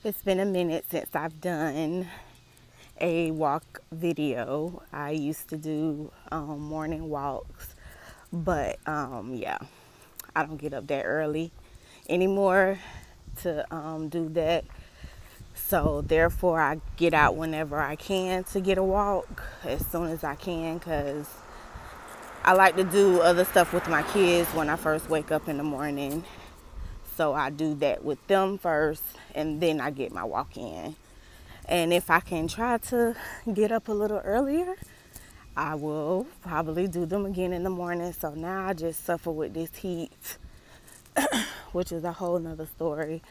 It's been a minute since I've done a walk video. I used to do morning walks, but yeah, I don't get up that early anymore to do that. So therefore, I get out whenever I can to get a walk as soon as I can, because I like to do other stuff with my kids when I first wake up in the morning. So I do that with them first, and then I get my walk in. And if I can try to get up a little earlier, I will probably do them again in the morning. So now I just suffer with this heat, which is a whole nother story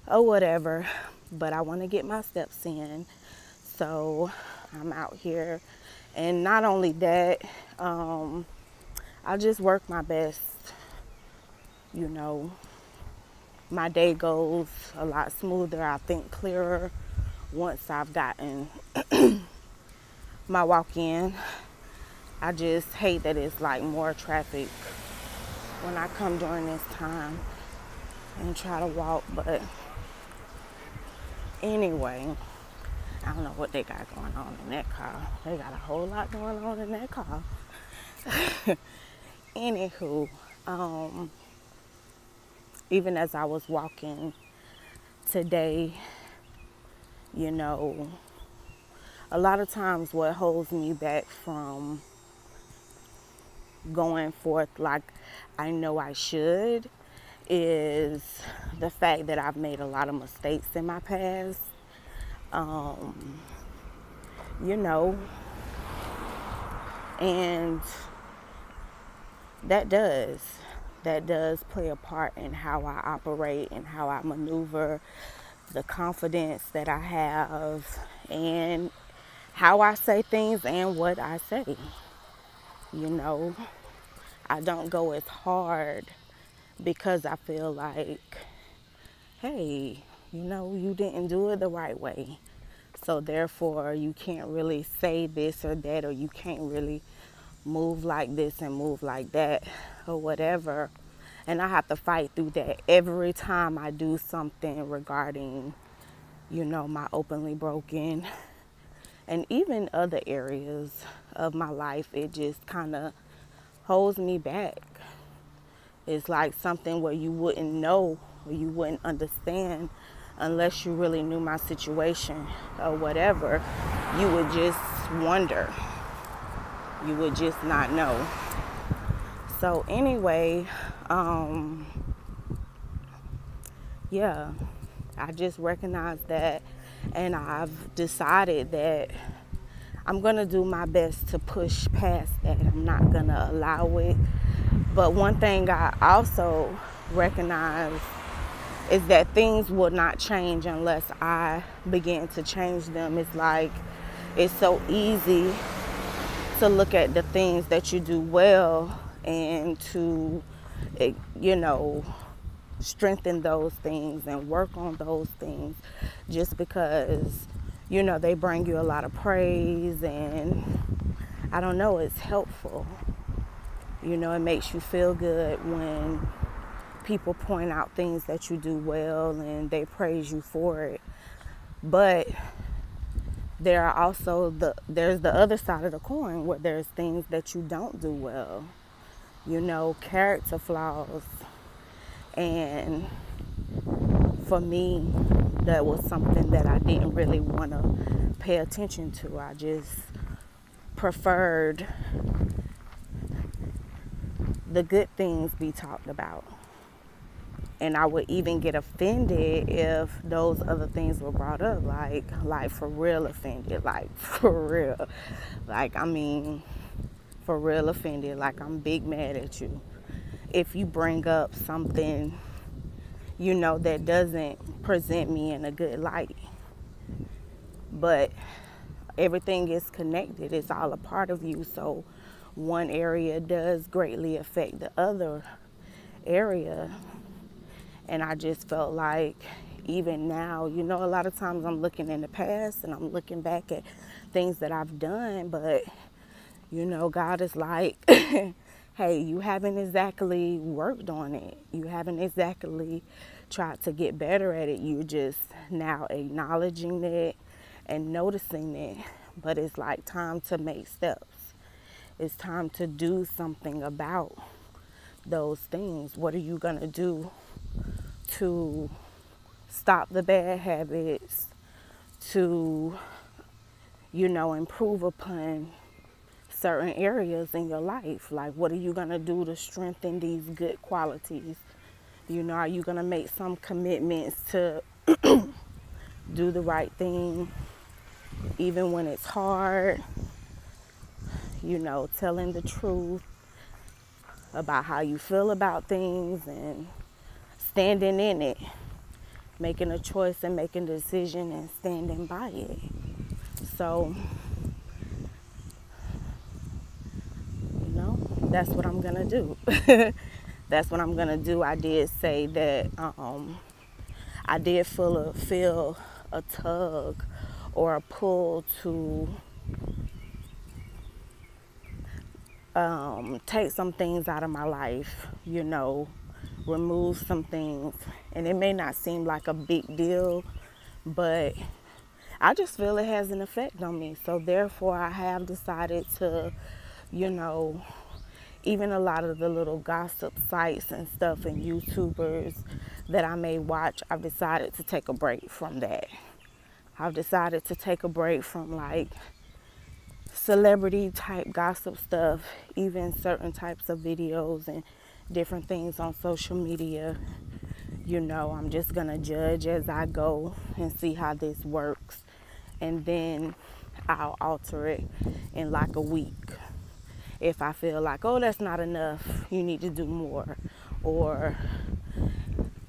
or whatever. But I want to get my steps in. So I'm out here. And not only that, I just work my best. You know, my day goes a lot smoother, I think clearer, once I've gotten my walk in. I just hate that it's like more traffic when I come during this time and try to walk. But anyway, I don't know what they got going on in that car. They got a whole lot going on in that car. Anywho, even as I was walking today, you know, a lot of times what holds me back from going forth like I know I should is the fact that I've made a lot of mistakes in my past. You know, and that does play a part in how I operate and how I maneuver, the confidence that I have, and how I say things and what I say. You know, I don't go as hard because I feel like, hey, you know, you didn't do it the right way. So therefore, you can't really say this or that, or you can't really move like this and move like that or whatever. And I have to fight through that every time I do something regarding, you know, my openly broken and even other areas of my life. It just kind of holds me back. It's like something where you wouldn't know or you wouldn't understand unless you really knew my situation or whatever. You would just wonder. You would just not know. So anyway, yeah, I just recognize that, and I've decided that I'm going to do my best to push past that. I'm not going to allow it. But one thing I also recognize is that things will not change unless I begin to change them. It's like it's so easy to look at the things that you do well and to, you know, strengthen those things and work on those things just because, you know, they bring you a lot of praise, and I don't know, it's helpful. You know, it makes you feel good when people point out things that you do well and they praise you for it. But there are also there's the other side of the coin where there's things that you don't do well. You know, character flaws. And for me, that was something that I didn't really want to pay attention to. I just preferred the good things be talked about. And I would even get offended if those other things were brought up, like for real offended, like for real. Like, I mean, for real offended, like I'm big mad at you. If you bring up something, you know, that doesn't present me in a good light. But everything is connected. It's all a part of you. So one area does greatly affect the other area. And I just felt like even now, you know, a lot of times I'm looking in the past and I'm looking back at things that I've done. But, you know, God is like, hey, you haven't exactly worked on it. You haven't exactly tried to get better at it. You're just now acknowledging it and noticing it. But it's like time to make steps. It's time to do something about those things. What are you going to do to stop the bad habits, to, improve upon certain areas in your life? Like, what are you going to do to strengthen these good qualities? Are you going to make some commitments to do the right thing, even when it's hard? Telling the truth about how you feel about things and standing in it, making a choice and making a decision and standing by it. So, that's what I'm gonna do. That's what I'm gonna do. I did say that I did feel a tug or a pull to take some things out of my life, remove some things. And it may not seem like a big deal, but I just feel it has an effect on me. So therefore, I have decided to, even a lot of the little gossip sites and stuff and YouTubers that I may watch, I've decided to take a break from that. I've decided to take a break from like celebrity type gossip stuff, even certain types of videos and different things on social media. I'm just gonna judge as I go and see how this works, and then I'll alter it in like a week. If I feel like, oh, that's not enough, you need to do more, or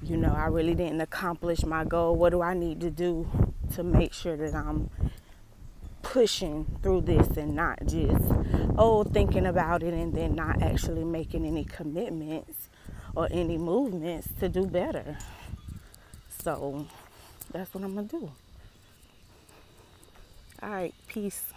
I really didn't accomplish my goal, what do I need to do to make sure that I'm pushing through this and not just thinking about it and then not actually making any commitments or any movements to do better. So that's what I'm gonna do. All right, peace.